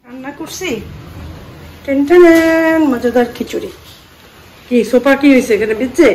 রান্না করছি টেনটেন মজাদার খিচুড়ি। কি সোফা কি হয়েছে এখানে বিচ্ছে?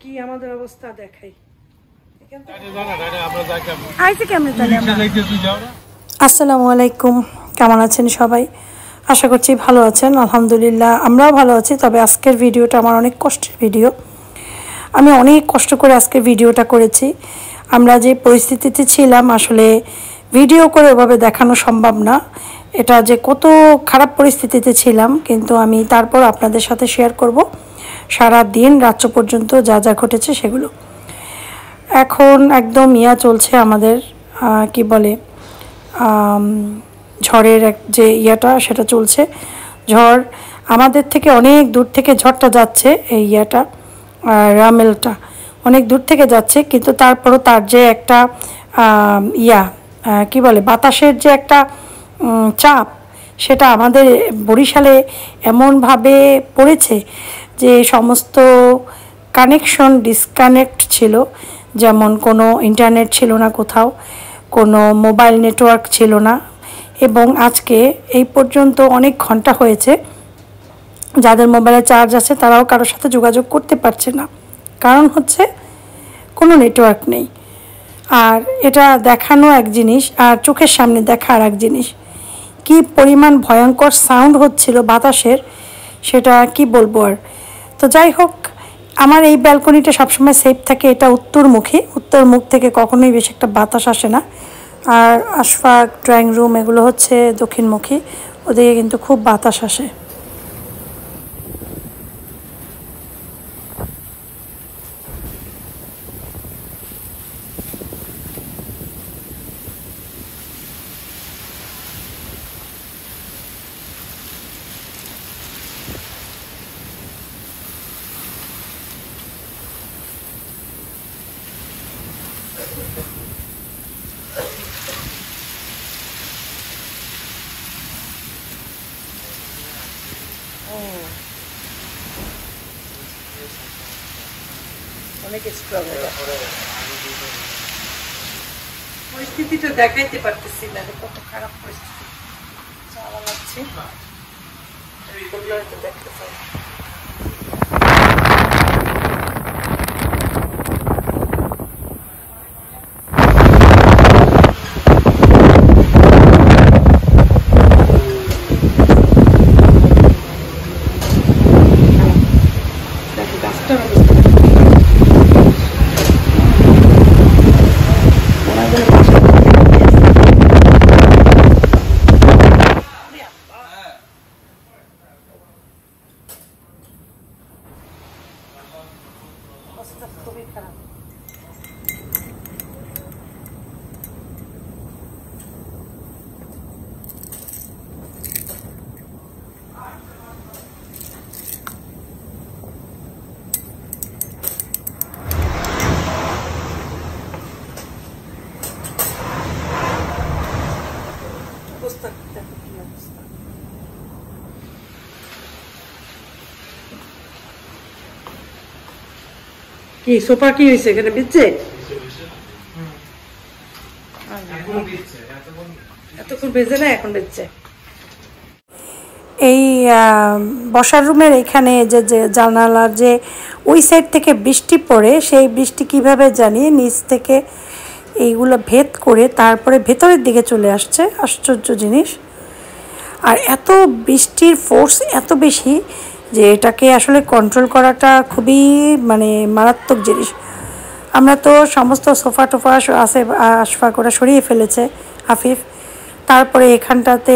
কি আমাদের অবস্থা দেখাই। আসসালামু আলাইকুম, কেমন আছেন সবাই? আশা করছি ভালো আছেন। আলহামদুলিল্লাহ আমরাও ভালো আছি। তবে আজকের ভিডিওটা আমার অনেক কষ্টের ভিডিও। আমি অনেক কষ্ট করে আজকে ভিডিওটা করেছি। আমরা যে পরিস্থিতিতে ছিলাম আসলে ভিডিও করে ওভাবে দেখানো সম্ভব না, এটা যে কত খারাপ পরিস্থিতিতে ছিলাম, কিন্তু আমি তারপর আপনাদের সাথে শেয়ার করব সারা দিন রাত্র পর্যন্ত যা যা ঘটেছে সেগুলো। এখন একদম চলছে আমাদের কি বলে ঝড়ের যে সেটা চলছে। ঝড় আমাদের থেকে অনেক দূর থেকে ঝড়টা যাচ্ছে, এই রামেলটা অনেক দূর থেকে যাচ্ছে, কিন্তু তারপরও তার যে একটা কি বলে বাতাসের যে একটা চাপ, সেটা আমাদের বরিশালে এমনভাবে পড়েছে যে সমস্ত কানেকশন ডিসকানেক্ট ছিল। যেমন কোনো ইন্টারনেট ছিল না, কোথাও কোনো মোবাইল নেটওয়ার্ক ছিল না, এবং আজকে এই পর্যন্ত অনেক ঘন্টা হয়েছে যাদের মোবাইলে চার্জ আছে তারাও কারোর সাথে যোগাযোগ করতে পারছে না, কারণ হচ্ছে কোনো নেটওয়ার্ক নেই। আর এটা দেখানো এক জিনিস আর চোখের সামনে দেখা আর এক জিনিস। কি পরিমাণ ভয়ঙ্কর সাউন্ড হচ্ছিল বাতাসের, সেটা কি বলবো আর। তো যাই হোক, আমার এই ব্যালকনিটা সবসময় সেফ থাকে, এটা উত্তরমুখী, উত্তর মুখ থেকে কখনোই বেশি একটা বাতাস আসে না। আর আশফাক ড্রয়িং রুম এগুলো হচ্ছে দক্ষিণমুখী, ওদিকে কিন্তু খুব বাতাস আসে। অনেক স্ট্রাগল, পরিস্থিতিটা দেখাইতে পারতেছি না, কত খারাপ পরিস্থিতি চালা লাগছে, দেখতে পাই। খুবই খারাপ। কি সোফা কি হয়েছে এখানে বিচ্ছে? এতক্ষণ বেজে না, এখন বেজছে। এই বসার রুমের এখানে যে জানালার যে ওই সাইড থেকে বৃষ্টি পড়ে, সেই বৃষ্টি কিভাবে জানি নিচ থেকে এইগুলো ভেদ করে তারপরে ভেতরের দিকে চলে আসছে। আশ্চর্য জিনিস। আর এত বৃষ্টির ফোর্স এত বেশি যে এটাকে আসলে কন্ট্রোল করাটা খুবই মারাত্মক জিনিস। আমরা তো সমস্ত সোফা টোফা আছে আশফাক ওরা সরিয়ে ফেলেছে, আফিফ। তারপরে এখানটাতে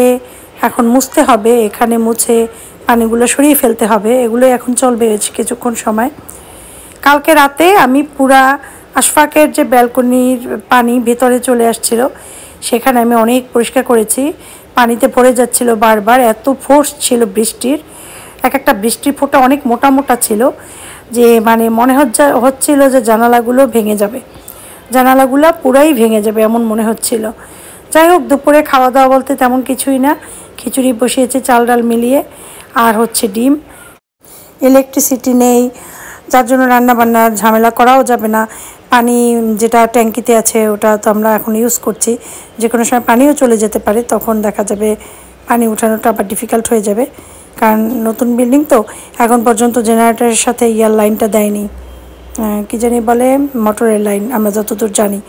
এখন মুছতে হবে, এখানে মুছে পানিগুলো সরিয়ে ফেলতে হবে, এগুলো এখন চলবে কিছুক্ষণ সময়। কালকে রাতে আমি পুরা আশফাকের যে ব্যালকনির পানি ভেতরে চলে আসছিল, সেখানে আমি অনেক পরিষ্কার করেছি। পানিতে ভরে যাচ্ছিল বারবার, এত ফোর্স ছিল বৃষ্টির। এক একটা বৃষ্টির ফোঁটা অনেক মোটা মোটা ছিল, যে মনে হচ্ছিল যে জানালাগুলো ভেঙে যাবে, জানালাগুলো পুরাই ভেঙে যাবে এমন মনে হচ্ছিল। যাই হোক, দুপুরে খাওয়া দাওয়া বলতে তেমন কিছুই না, খিচুড়ি বসিয়েছে চাল ডাল মিলিয়ে, আর হচ্ছে ডিম। ইলেকট্রিসিটি নেই, যার জন্য রান্না বান্নার ঝামেলা করাও যাবে না। পানি যেটা ট্যাঙ্কিতে আছে ওটা তো আমরা এখন ইউজ করছি, যে কোনো সময় পানিও চলে যেতে পারে, তখন দেখা যাবে পানি উঠানোটা আবার ডিফিকাল্ট হয়ে যাবে, কারণ নতুন বিল্ডিং তো এখন পর্যন্ত জেনারেটরের সাথে ইয়ার লাইনটা দেয়নি, কি জানি বলে মোটরের লাইন, আমরা যতদূর জানি।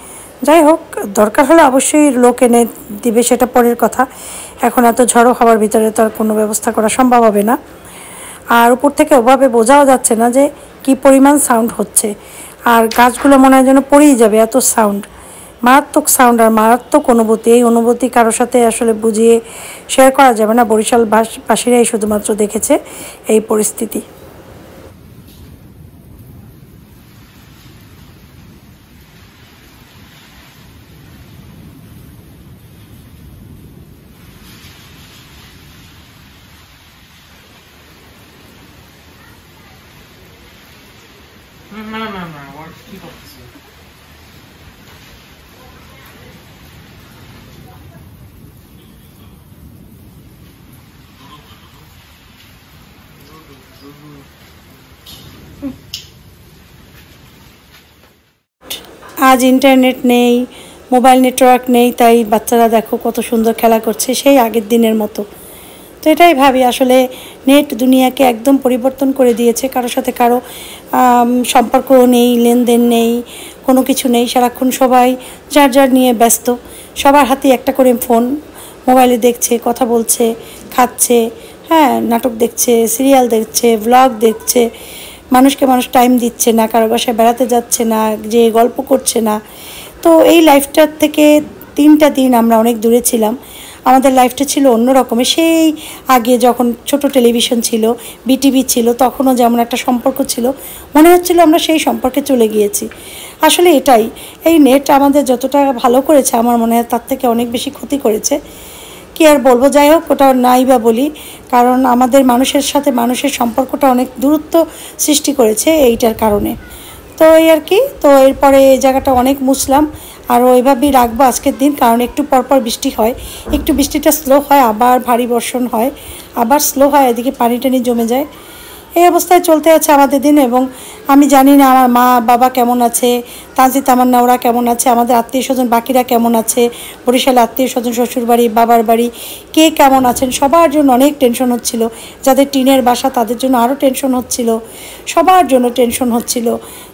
যাই হোক, দরকার হলে অবশ্যই লোক এনে দিবে, সেটা পরের কথা। এখন এত ঝড়ো হওয়ার ভিতরে তো আর কোনো ব্যবস্থা করা সম্ভব হবে না। আর উপর থেকে ওভাবে বোঝাও যাচ্ছে না যে কি পরিমাণ সাউন্ড হচ্ছে, আর গাছগুলো মনে হয় যেন পড়েই যাবে, এত সাউন্ড, মারাত্মক সাউন্ড আর মারাত্মক অনুভূতি। এই অনুভূতি কারোর সাথে আসলে বুঝিয়ে শেয়ার করা যাবে না, বরিশাল বাসীরাই শুধুমাত্র দেখেছে এই পরিস্থিতি। আজ ইন্টারনেট নেই, মোবাইল নেটওয়ার্ক নেই, তাই বাচ্চারা দেখো কত সুন্দর খেলা করছে সেই আগের দিনের মতো। তো এটাই ভাবি, আসলে নেট দুনিয়াকে একদম পরিবর্তন করে দিয়েছে। কারোর সাথে কারো সম্পর্ক নেই, লেনদেন নেই, কোনো কিছু নেই। সারাক্ষণ সবাই যার যার নিয়ে ব্যস্ত, সবার হাতে একটা করে ফোন, মোবাইলে দেখছে, কথা বলছে, খাচ্ছে, হ্যাঁ নাটক দেখছে, সিরিয়াল দেখছে, ভ্লগ দেখছে। মানুষকে মানুষ টাইম দিচ্ছে না, কারো বাসায় বেড়াতে যাচ্ছে না, যে গল্প করছে না। তো এই লাইফটার থেকে 3টা দিন আমরা অনেক দূরে ছিলাম। আমাদের লাইফটা ছিল অন্য রকমের। সেই আগে যখন ছোট টেলিভিশন ছিল, বিটিভি ছিল, তখনও যেমন একটা সম্পর্ক ছিল, মনে হচ্ছিল আমরা সেই সম্পর্কে চলে গিয়েছি। আসলে এটাই, এই নেট আমাদের যতটা ভালো করেছে আমার মনে হয় তার থেকে অনেক বেশি ক্ষতি করেছে। কি আর বলবো, যাই হোক, ওটা নাই বা বলি, কারণ আমাদের মানুষের সাথে মানুষের সম্পর্কটা অনেক দূরত্ব সৃষ্টি করেছে এইটার কারণে। তো এই আর কি, তো এরপরে এই জায়গাটা অনেক মুছলাম, আর ওইভাবেই রাখবো আজকের দিন, কারণ একটু পরপর বৃষ্টি হয়, একটু বৃষ্টিটা স্লো হয়, আবার ভারী বর্ষণ হয়, আবার স্লো হয়, এদিকে পানি টানি জমে যায়। এই অবস্থায় চলতে আছে আমাদের দিন। এবং আমি জানি না আমার মা বাবা কেমন আছে, তানজিদ তামান্না ওরা কেমন আছে, আমাদের আত্মীয় স্বজন বাকিরা কেমন আছে, বরিশালে আত্মীয় স্বজন, শ্বশুরবাড়ি, বাবার বাড়ি কে কেমন আছেন, সবার জন্য অনেক টেনশন হচ্ছিল। যাদের টিনের বাসা তাদের জন্য আরও টেনশন হচ্ছিল, সবার জন্য টেনশন হচ্ছিল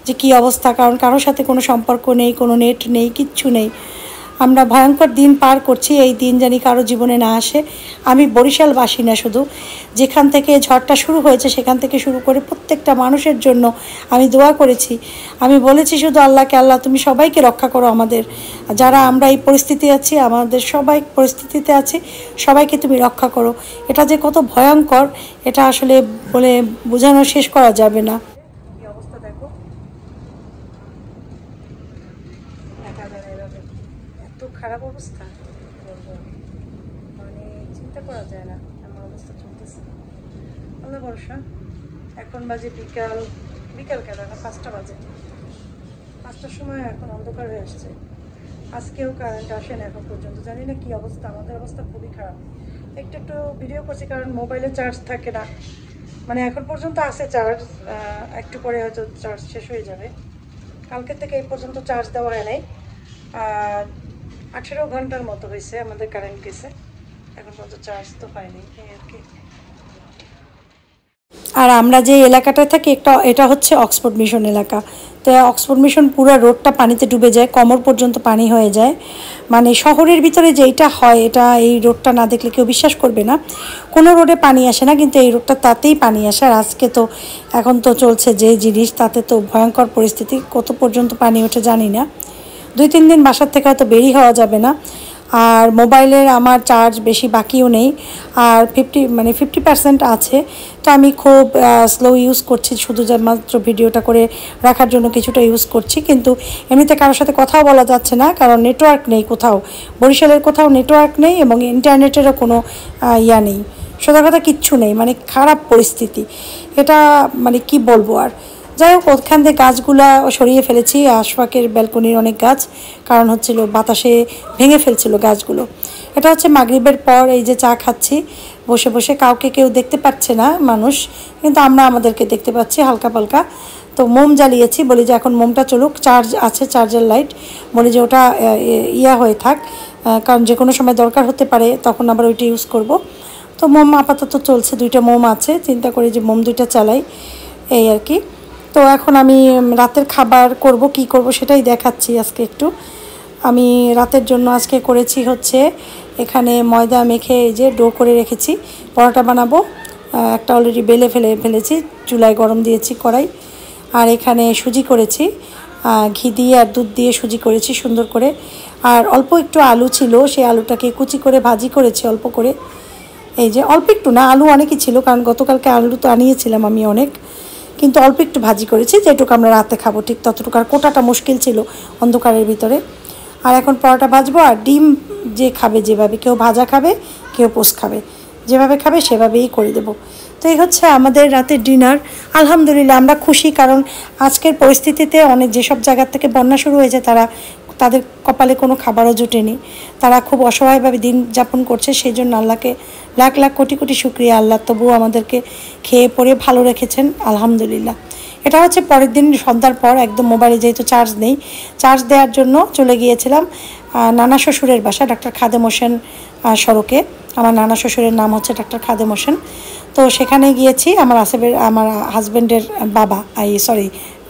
যে কী অবস্থা, কারণ কারোর সাথে কোনো সম্পর্ক নেই, কোনো নেট নেই, কিচ্ছু নেই। আমরা ভয়ঙ্কর দিন পার করছি, এই দিন জানি কারো জীবনে না আসে। আমি বরিশালবাসী না শুধু, যেখান থেকে ঝড়টা শুরু হয়েছে সেখান থেকে শুরু করে প্রত্যেকটা মানুষের জন্য আমি দোয়া করেছি। আমি বলেছি শুধু আল্লাহকে, আল্লাহ তুমি সবাইকে রক্ষা করো, আমাদের যারা আমরা এই পরিস্থিতি আছি, আমাদের সবাই পরিস্থিতিতে আছি, সবাইকে তুমি রক্ষা করো। এটা যে কত ভয়ঙ্কর, এটা আসলে বলে বোঝানো শেষ করা যাবে না। এই অবস্থা দেখো, এত খারাপ অবস্থা, মানে চিন্তা করা যায় না এমন অবস্থা চলতেছে। আল্লাহ ভরসা। এখন বাজে বিকাল, বিকাল কেন, এখন 5টা বাজে, 5টার সময় এখন অন্ধকার হয়ে আসছে। আজকেও কারেন্ট আসে না এখন পর্যন্ত, জানি না কি অবস্থা। আমাদের অবস্থা খুবই খারাপ। একটু একটু ভিডিও করছি কারণ মোবাইলে চার্জ থাকে না, মানে এখন পর্যন্ত আছে চার্জ, একটু পরে হয়তো চার্জ শেষ হয়ে যাবে। কালকের থেকে এই পর্যন্ত চার্জ দেওয়া হয় নাই, 18 ঘন্টার মতো হয়েছে আমাদের কারেন্ট গেছে, এখন পর্যন্ত চার্জ তো হয়নি এই আর কি। আর আমরা যে এলাকাটায় থাকি এটা হচ্ছে অক্সফোর্ড মিশন এলাকা। তো অক্সফোর্ড মিশন পুরো রোডটা পানিতে ডুবে যায়, কোমর পর্যন্ত পানি হয়ে যায়। মানে শহরের ভিতরে যেইটা হয়, এটা এই রোডটা না দেখলে কেউ বিশ্বাস করবে না। কোনো রোডে পানি আসে না, কিন্তু এই রোডটা তাতেই পানি আসে। আর আজকে তো এখন তো চলছে যে জিনিস, তাতে তো ভয়ঙ্কর পরিস্থিতি, কত পর্যন্ত পানি ওঠে জানি না। 2-3 দিন বাসার থেকে হয়তো বেরিয়ে হওয়া যাবে না। আর মোবাইলের আমার চার্জ বেশি বাকিও নেই, আর 50% আছে। তো আমি খুব স্লো ইউজ করছি, শুধু যে মাত্র ভিডিওটা করে রাখার জন্য কিছুটা ইউজ করছি, কিন্তু এমনিতে কারোর সাথে কথাও বলা যাচ্ছে না, কারণ নেটওয়ার্ক নেই কোথাও, বরিশালের কোথাও নেটওয়ার্ক নেই, এবং ইন্টারনেটেরও কোনো ইয়া নেই, সোজা কথা কিচ্ছু নেই, মানে খারাপ পরিস্থিতি এটা, মানে কি বলবো আর। যাই হোক, ওখান থেকে গাছগুলা সরিয়ে ফেলেছি, আশপাশের ব্যালকনির অনেক গাছ, কারণ হচ্ছিল বাতাসে ভেঙে ফেলছিল গাছগুলো। এটা হচ্ছে মাগরিবের পর, এই যে চা খাচ্ছি বসে বসে, কাউকে কেউ দেখতে পাচ্ছে না মানুষ, কিন্তু আমরা আমাদেরকে দেখতে পাচ্ছি হালকা পালকা। তো মোম জ্বালিয়েছি, বলি যে এখন মোমটা চলুক, চার্জ আছে, চার্জার লাইট, বলি যে ওটা ইয়া হয়ে থাক, কারণ যে কোনো সময় দরকার হতে পারে, তখন আবার ওইটা ইউজ করব। তো মোম আপাতত চলছে, 2টা মোম আছে, চিন্তা করি যে মোম 2টা চালাই, এই আর কি। তো এখন আমি রাতের খাবার করব, কি করব সেটাই দেখাচ্ছি আজকে একটু। আমি রাতের জন্য আজকে করেছি হচ্ছে, এখানে ময়দা মেখে এই যে ডো করে রেখেছি, পরোটা বানাবো। একটা অলরেডি বেলে ফেলেছি, চুলায় গরম দিয়েছি কড়াই। আর এখানে সুজি করেছি, ঘি দিয়ে আর দুধ দিয়ে সুজি করেছি সুন্দর করে। আর অল্প একটু আলু ছিল, সেই আলুটাকে কুচি করে ভাজি করেছি অল্প করে। এই যে অল্প একটু না, আলু অনেকই ছিল, কারণ গতকালকে আলু তো আনিয়েছিলাম আমি অনেক, কিন্তু অল্প একটু ভাজি করেছি, যেটুকু আমরা রাতে খাবো ঠিক ততটুকু। আর কোটাটা মুশকিল ছিল অন্ধকারের ভিতরে। আর এখন পরোটা ভাজবো, আর ডিম যে খাবে যেভাবে, কেউ ভাজা খাবে, কেউ পোস্ট খাবে, যেভাবে খাবে সেভাবেই করে দেবো। তো এই হচ্ছে আমাদের রাতের ডিনার। আলহামদুলিল্লাহ আমরা খুশি, কারণ আজকের পরিস্থিতিতে অনেক যেসব জায়গার থেকে বন্যা শুরু হয়েছে তাদের কপালে কোনো খাবারও জোটেনি, তারা খুব অসহায়ভাবে দিন যাপন করছে। সেই জন্য আল্লাহকে লাখ লাখ কোটি কোটি শুকরিয়া, আল্লাহ তবুও আমাদেরকে খেয়ে পরে ভালো রেখেছেন, আলহামদুলিল্লাহ। এটা হচ্ছে পরের দিন সন্ধ্যার পর, একদম মোবাইলে যেহেতু চার্জ নেই, চার্জ দেওয়ার জন্য চলে গিয়েছিলাম নানা শ্বশুরের বাসা, ডাক্তার খাদেম হোসেন সড়কে। আমার নানা শ্বশুরের নাম হচ্ছে ডাক্তার খাদেম হোসেন। তো সেখানে গিয়েছি, আমার আমার হাজব্যান্ডের বাবা,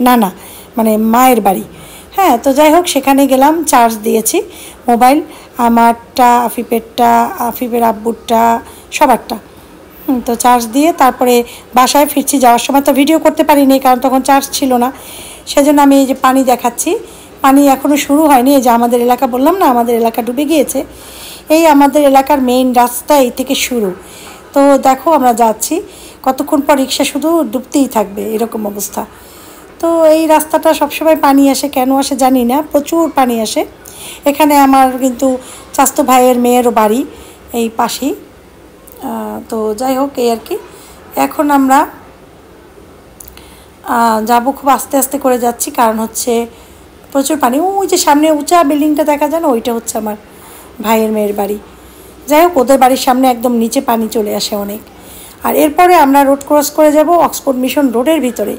নানা, মানে মায়ের বাড়ি। হ্যাঁ, তো যাই হোক সেখানে গেলাম, চার্জ দিয়েছি মোবাইল, আমারটা, আফিফের আব্বুরটা, সবারটা। তো চার্জ দিয়ে তারপরে বাসায় ফিরছি। যাওয়ার সময় তো ভিডিও করতে পারিনি, কারণ তখন চার্জ ছিল না। সেজন্য আমি এই যে পানি দেখাচ্ছি, পানি এখনও শুরু হয়নি। এই যে আমাদের এলাকা, বললাম না আমাদের এলাকা ডুবে গিয়েছে, এই আমাদের এলাকার মেইন রাস্তা এই থেকে শুরু। তো দেখো আমরা যাচ্ছি, কতক্ষণ পর রিক্সা শুধু ডুবতেই থাকবে, এরকম অবস্থা। তো এই রাস্তাটা সবসময় পানি আসে, কেন আসে জানি না, প্রচুর পানি আসে। এখানে আমার কিন্তু চাচাতো ভাইয়ের মেয়েরও বাড়ি এই পাশেই। তো যাই হোক এই আর কি। এখন আমরা যাব, খুব আস্তে আস্তে করে যাচ্ছি, কারণ হচ্ছে প্রচুর পানি। ওই যে সামনে উঁচা বিল্ডিংটা দেখা যায় না, ওইটা হচ্ছে আমার ভাইয়ের মেয়ের বাড়ি। যাই হোক, ওদের বাড়ির সামনে একদম নিচে পানি চলে আসে অনেক। আর এরপরে আমরা রোড ক্রস করে যাব অক্সফোর্ড মিশন রোডের ভিতরে।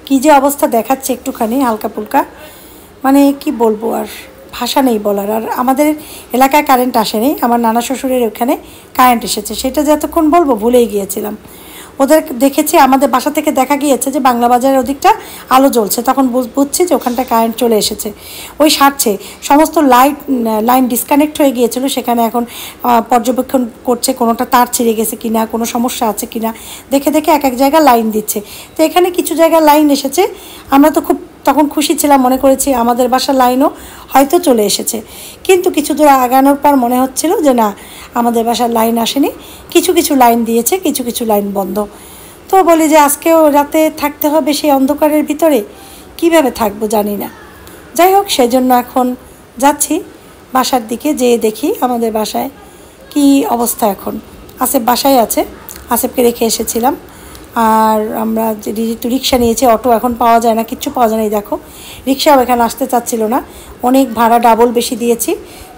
কী যে অবস্থা দেখাচ্ছে একটুখানি হালকা ফুলকা, মানে কি বলবো, আর ভাষা নেই বলার। আর আমাদের এলাকায় কারেন্ট আসেনি, আমার নানা শ্বশুরের ওখানে কারেন্ট এসেছে, সেটা যতক্ষণ বলবো ভুলেই গিয়েছিলাম। ওদের দেখেছি, আমাদের বাসা থেকে দেখা গিয়েছে যে বাংলা বাজারের ওদিকটা আলো জ্বলছে, তখন বুঝছি যে ওখানটা কারেন্ট চলে এসেছে, ওই সারছে। সমস্ত লাইন ডিসকানেক্ট হয়ে গিয়েছিল, সেখানে এখন পর্যবেক্ষণ করছে কোনোটা তার ছিঁড়ে গেছে কিনা, কোনো সমস্যা আছে কিনা, দেখে এক এক জায়গায় লাইন দিচ্ছে। তো এখানে কিছু জায়গায় লাইন এসেছে, আমরা তো খুব তখন খুশি ছিলাম, মনে করেছি আমাদের বাসার লাইনও হয়তো চলে এসেছে। কিন্তু কিছু দূর আগানোর পর মনে হচ্ছিল যে না, আমাদের বাসার লাইন আসেনি, কিছু লাইন দিয়েছে, কিছু লাইন বন্ধ। তো বলি যে আজকেও রাতে থাকতে হবে সেই অন্ধকারের ভিতরে, কিভাবে থাকবো জানি না। যাই হোক, সেজন্য এখন যাচ্ছি বাসার দিকে, যেয়ে দেখি আমাদের বাসায় কি অবস্থা। এখন আসেফ বাসায় আছে, আসেফকে রেখে এসেছিলাম। আর আমরা যেহেতু রিক্সা নিয়েছি, অটো এখন পাওয়া যায় না, কিচ্ছু পাওয়া যায় না। দেখো রিক্সাও এখানে আসতে চাচ্ছিল না, অনেক ভাড়া ডাবল বেশি দিয়েছি,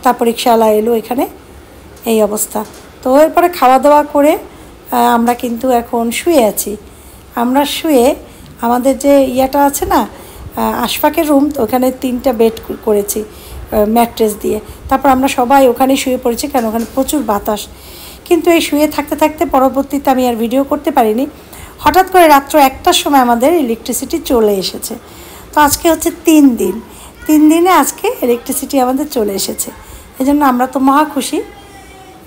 তারপর রিক্সাওয়ালা এলো এখানে, এই অবস্থা। তো এরপরে খাওয়া দাওয়া করে আমরা কিন্তু এখন শুয়ে আছি। আমরা শুয়ে আমাদের যে ইয়াটা আছে না, আশফাকের রুম, তো ওখানে 3টা বেড করেছি ম্যাট্রেস দিয়ে। তারপর আমরা সবাই ওখানে শুয়ে পড়েছি, কারণ ওখানে প্রচুর বাতাস। কিন্তু এই শুয়ে থাকতে পরবর্তীতে আমি আর ভিডিও করতে পারিনি। হঠাৎ করে রাত্র 1টার সময় আমাদের ইলেকট্রিসিটি চলে এসেছে। তো আজকে হচ্ছে 3 দিনে আজকে ইলেকট্রিসিটি আমাদের চলে এসেছে, এই জন্য আমরা তো মহা খুশি।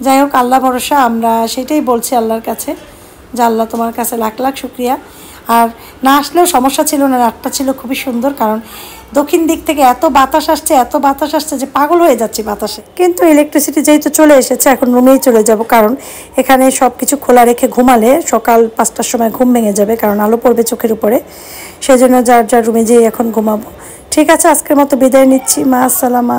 যাই হোক, আল্লাহ ভরসা, আমরা সেটাই বলছি আল্লাহর কাছে যে আল্লাহ তোমার কাছে লাখ লাখ শুক্রিয়া। আর না আসলেও সমস্যা ছিল না, রাতটা ছিল খুবই সুন্দর, কারণ দক্ষিণ দিক থেকে এত বাতাস আসছে যে পাগল হয়ে যাচ্ছে বাতাসে। কিন্তু ইলেকট্রিসিটি যেহেতু চলে এসেছে, এখন রুমেই চলে যাব, কারণ এখানে সব কিছু খোলা রেখে ঘুমালে সকাল 5টার সময় ঘুম ভেঙে যাবে, কারণ আলো পড়বে চোখের উপরে। সেই জন্য যার রুমে যেয়ে এখন ঘুমাবো। ঠিক আছে, আজকের মতো বিদায় নিচ্ছি, মা আসসালামা।